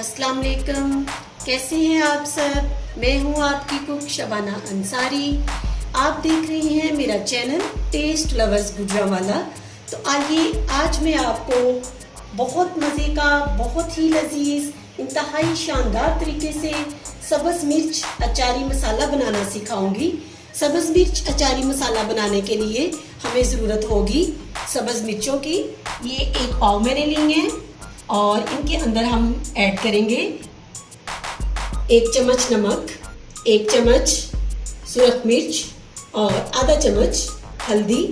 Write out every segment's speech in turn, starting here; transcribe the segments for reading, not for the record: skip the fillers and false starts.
अस्सलाम वालेकुम। कैसे हैं आप सब? मैं हूं आपकी कुक शबाना अंसारी। आप देख रही हैं मेरा चैनल टेस्ट लवर्स गुजरांवाला। तो आइए आज मैं आपको बहुत मज़े का, बहुत ही लजीज, इंतहाई शानदार तरीके से सब्ज़ मिर्च अचारी मसाला बनाना सिखाऊंगी। सब्ज़ मिर्च अचारी मसाला बनाने के लिए हमें ज़रूरत होगी सब्ज़ मिर्चों की। ये एक पाव मैंने ली है और इनके अंदर हम ऐड करेंगे 1 चम्मच नमक, 1 चम्मच सुरख मिर्च और आधा चम्मच हल्दी।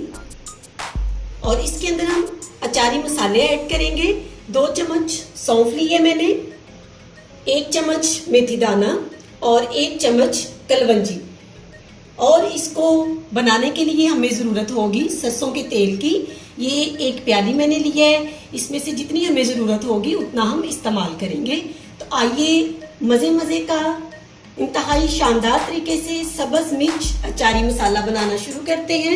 और इसके अंदर हम अचारी मसाले ऐड करेंगे। 2 चम्मच सौंफ ली है मैंने, 1 चम्मच मेथी दाना और 1 चम्मच कलवंजी। और इसको बनाने के लिए हमें ज़रूरत होगी सरसों के तेल की। ये 1 प्याली मैंने लिया है, इसमें से जितनी हमें ज़रूरत होगी उतना हम इस्तेमाल करेंगे। तो आइए मज़े मज़े का इंतहाई शानदार तरीके से सब्ज़ मिर्च अचारी मसाला बनाना शुरू करते हैं।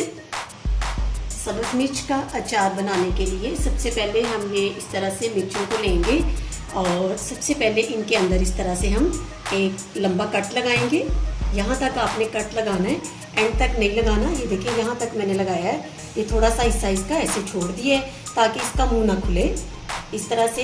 सब्ज़ मिर्च का अचार बनाने के लिए सबसे पहले हम ये इस तरह से मिर्चों को लेंगे और सबसे पहले इनके अंदर इस तरह से हम एक लंबा कट लगाएंगे। यहाँ तक आपने कट लगाना है, एंड तक नहीं लगाना। ये देखिए यहाँ तक मैंने लगाया है। ये थोड़ा सा हिस्सा इसका ऐसे छोड़ दिए ताकि इसका मुंह ना खुले। इस तरह से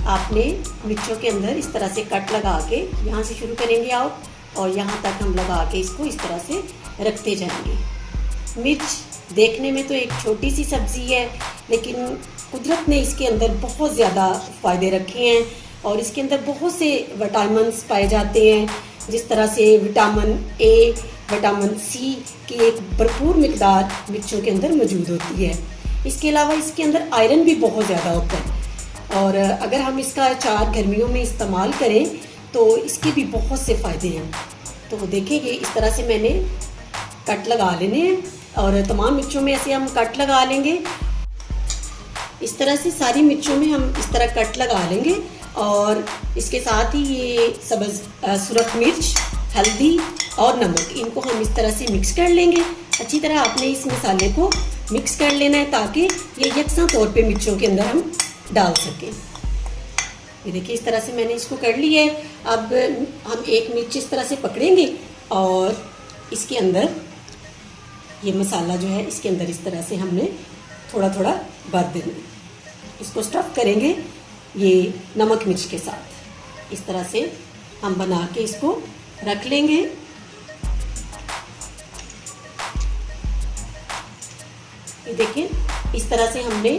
आपने मिर्चों के अंदर इस तरह से कट लगा के यहाँ से शुरू करेंगे आप, और यहाँ तक हम लगा के इसको इस तरह से रखते जाएंगे। मिर्च देखने में तो एक छोटी सी सब्ज़ी है, लेकिन कुदरत ने इसके अंदर बहुत ज़्यादा फ़ायदे रखे हैं और इसके अंदर बहुत से विटामिन्स पाए जाते हैं। जिस तरह से विटामिन ए, विटामिन सी की एक भरपूर मिकदार मिर्चों के अंदर मौजूद होती है। इसके अलावा इसके अंदर आयरन भी बहुत ज़्यादा होता है और अगर हम इसका अचार गर्मियों में इस्तेमाल करें तो इसके भी बहुत से फ़ायदे हैं। तो देखिए इस तरह से मैंने कट लगा लेने हैं और तमाम मिर्चों में ऐसे हम कट लगा लेंगे। इस तरह से सारी मिर्चों में हम इस तरह कट लगा लेंगे और इसके साथ ही ये सब्ज़ सुरख मिर्च, हल्दी और नमक, इनको हम इस तरह से मिक्स कर लेंगे। अच्छी तरह आपने इस मसाले को मिक्स कर लेना है ताकि ये यकसा तौर पे मिर्चों के अंदर हम डाल सकें। ये देखिए इस तरह से मैंने इसको कर लिया है। अब हम एक मिर्च इस तरह से पकड़ेंगे और इसके अंदर ये मसाला जो है इसके अंदर इस तरह से हमने थोड़ा थोड़ा भर देना है। इसको स्टफ़ करेंगे ये नमक मिर्च के साथ। इस तरह से हम बना के इसको रख लेंगे। ये देखिए इस तरह से हमने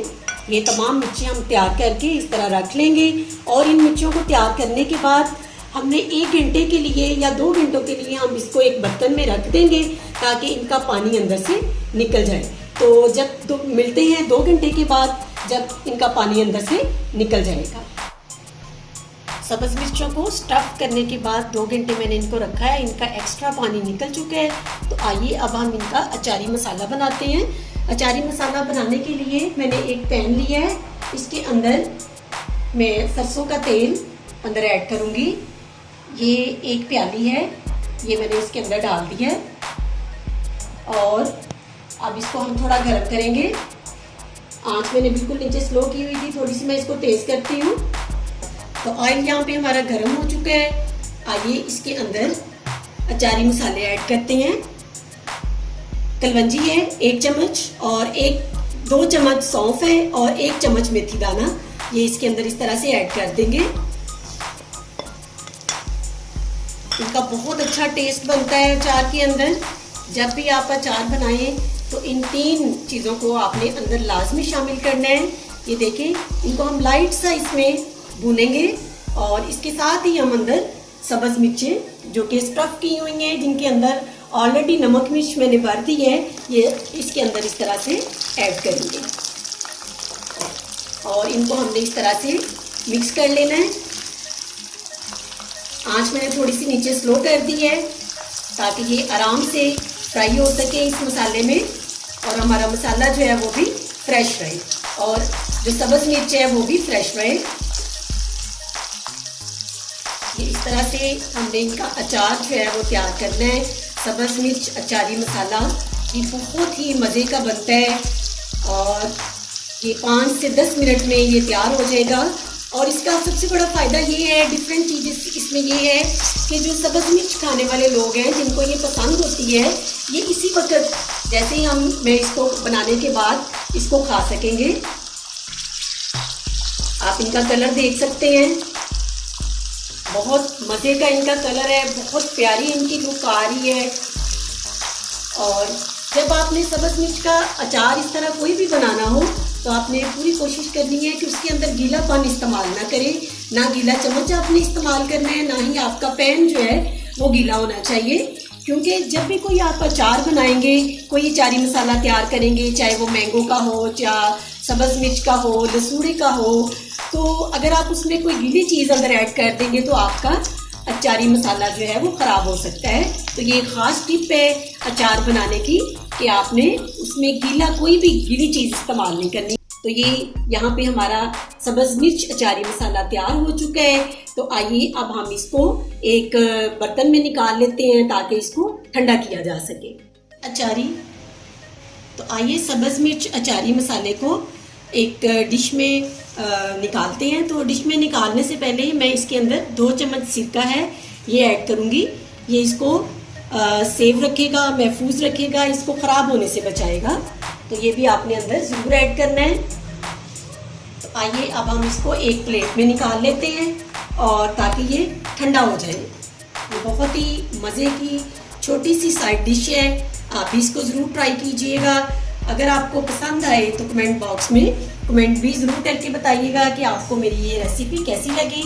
ये तमाम मिर्चें हम तैयार करके इस तरह रख लेंगे। और इन मिर्चों को तैयार करने के बाद हमने 1 घंटे के लिए या 2 घंटों के लिए हम इसको एक बर्तन में रख देंगे ताकि इनका पानी अंदर से निकल जाए। तो जब मिलते हैं 2 घंटे के बाद, जब इनका पानी अंदर से निकल जाएगा। सब्ज़ मिर्चों को स्टफ़ करने के बाद 2 घंटे मैंने इनको रखा है, इनका एक्स्ट्रा पानी निकल चुका है। तो आइए अब हम इनका अचारी मसाला बनाते हैं। अचारी मसाला बनाने के लिए मैंने एक पैन लिया है, इसके अंदर मैं सरसों का तेल अंदर ऐड करूँगी। ये 1 प्याली है, ये मैंने इसके अंदर डाल दिया है और अब इसको हम थोड़ा गर्म करेंगे। आँच मैंने बिल्कुल नीचे स्लो की हुई थी, थोड़ी सी मैं इसको तेज़ करती हूँ। तो ऑयल यहाँ पे हमारा गर्म हो चुका है। आइए इसके अंदर अचारी मसाले ऐड करते हैं। कलवंजी है 1 चम्मच और 2 चम्मच सौंफ है और 1 चम्मच मेथी दाना, ये इसके अंदर इस तरह से ऐड कर देंगे। इनका बहुत अच्छा टेस्ट बनता है अचार के अंदर। जब भी आप अचार बनाएं तो इन 3 चीज़ों को आपने अंदर लाजमी शामिल करना है। ये देखें, इनको हम लाइट सा इसमें भूनेंगे और इसके साथ ही हम अंदर सब्ज़ मिर्चें जो कि स्टफ़ की हुई हैं, जिनके अंदर ऑलरेडी नमक मिर्च मैंने भर दी है, ये इसके अंदर इस तरह से ऐड करेंगे और इनको हमने इस तरह से मिक्स कर लेना है। आँच मैंने थोड़ी सी नीचे स्लो कर दी है ताकि ये आराम से फ्राई हो सके इस मसाले में और हमारा मसाला जो है वो भी फ्रेश रहे और जो सब्ज़ मिर्च है वो भी फ्रेश रहे। ये इस तरह से हमने इनका अचार जो है वो तैयार करना है। सब्ज़ मिर्च अचारी मसाला ये बहुत ही मज़े का बनता है और ये 5 से 10 मिनट में ये तैयार हो जाएगा। और इसका सबसे बड़ा फ़ायदा ये है, डिफरेंट चीज़ें इसमें ये है कि जो सब्ज़ मिर्च खाने वाले लोग हैं जिनको ये पसंद होती है, ये इसी वक्त जैसे ही मैं इसको बनाने के बाद इसको खा सकेंगे। आप इनका कलर देख सकते हैं, बहुत मज़े का इनका कलर है, बहुत प्यारी इनकी लुक आ रही है। और जब आपने सब्ज़ मिर्च का अचार इस तरह कोई भी बनाना हो तो आपने पूरी कोशिश करनी है कि उसके अंदर गीलापन इस्तेमाल ना करें, ना गीला चम्मच आपने इस्तेमाल करना है, ना ही आपका पैन जो है वो गीला होना चाहिए। क्योंकि जब भी कोई आप अचार बनाएंगे, कोई अचारी मसाला तैयार करेंगे, चाहे वो मैंगो का हो, या सब्ज़ मिर्च का हो, लसूड़े का हो, तो अगर आप उसमें कोई गीली चीज़ अंदर ऐड कर देंगे तो आपका अचारी मसाला जो है वो ख़राब हो सकता है। तो ये ख़ास टिप है अचार बनाने की कि आपने उसमें कोई भी गीली चीज़ इस्तेमाल नहीं करनी। तो ये यहाँ पे हमारा सब्ज़ मिर्च अचारी मसाला तैयार हो चुका है। तो आइए अब हम इसको एक बर्तन में निकाल लेते हैं ताकि इसको ठंडा किया जा सके। अचारी, तो आइए सब्ज़ मिर्च अचारी मसाले को एक डिश में निकालते हैं। तो डिश में निकालने से पहले मैं इसके अंदर 2 चम्मच सिरका है ये ऐड करूँगी। ये इसको सेव रखेगा, महफूज रखेगा, इसको ख़राब होने से बचाएगा। तो ये भी आपने अंदर ज़रूर ऐड करना है। तो आइए अब हम इसको एक प्लेट में निकाल लेते हैं और ताकि ये ठंडा हो जाए। ये बहुत ही मज़े की छोटी सी साइड डिश है, आप भी इसको ज़रूर ट्राई कीजिएगा। अगर आपको पसंद आए तो कमेंट बॉक्स में कमेंट भी ज़रूर करके बताइएगा कि आपको मेरी ये रेसिपी कैसी लगी।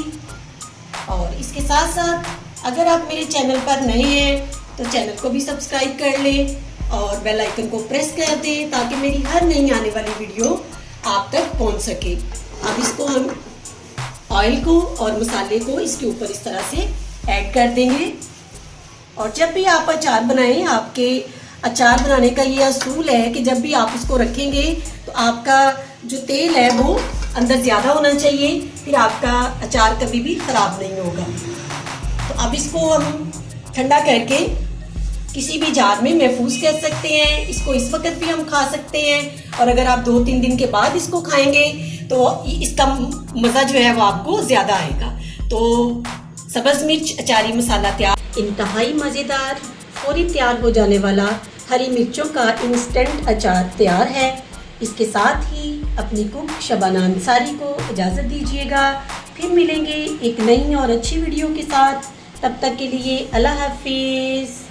और इसके साथ साथ अगर आप मेरे चैनल पर नए हैं तो चैनल को भी सब्सक्राइब कर लें और बेल आइकन को प्रेस कर दें ताकि मेरी हर नई आने वाली वीडियो आप तक पहुंच सके। अब इसको हम ऑयल को और मसाले को इसके ऊपर इस तरह से ऐड कर देंगे। और जब भी आप अचार बनाएं, आपके अचार बनाने का ये असूल है कि जब भी आप इसको रखेंगे तो आपका जो तेल है वो अंदर ज़्यादा होना चाहिए, फिर आपका अचार कभी भी ख़राब नहीं होगा। तो अब इसको हम ठंडा करके किसी भी जार में महफूज कर सकते हैं। इसको इस वक्त भी हम खा सकते हैं और अगर आप 2-3 दिन के बाद इसको खाएंगे तो इसका मज़ा जो है वो आपको ज़्यादा आएगा। तो सब्ज़ मिर्च अचारी मसाला तैयार। इंतहाई मज़ेदार, फौरी तैयार हो जाने वाला हरी मिर्चों का इंस्टेंट अचार तैयार है। इसके साथ ही अपनी कुक शबाना अंसारी को इजाज़त दीजिएगा। फिर मिलेंगे एक नई और अच्छी वीडियो के साथ। तब तक के लिए अल्लाह हाफिज़।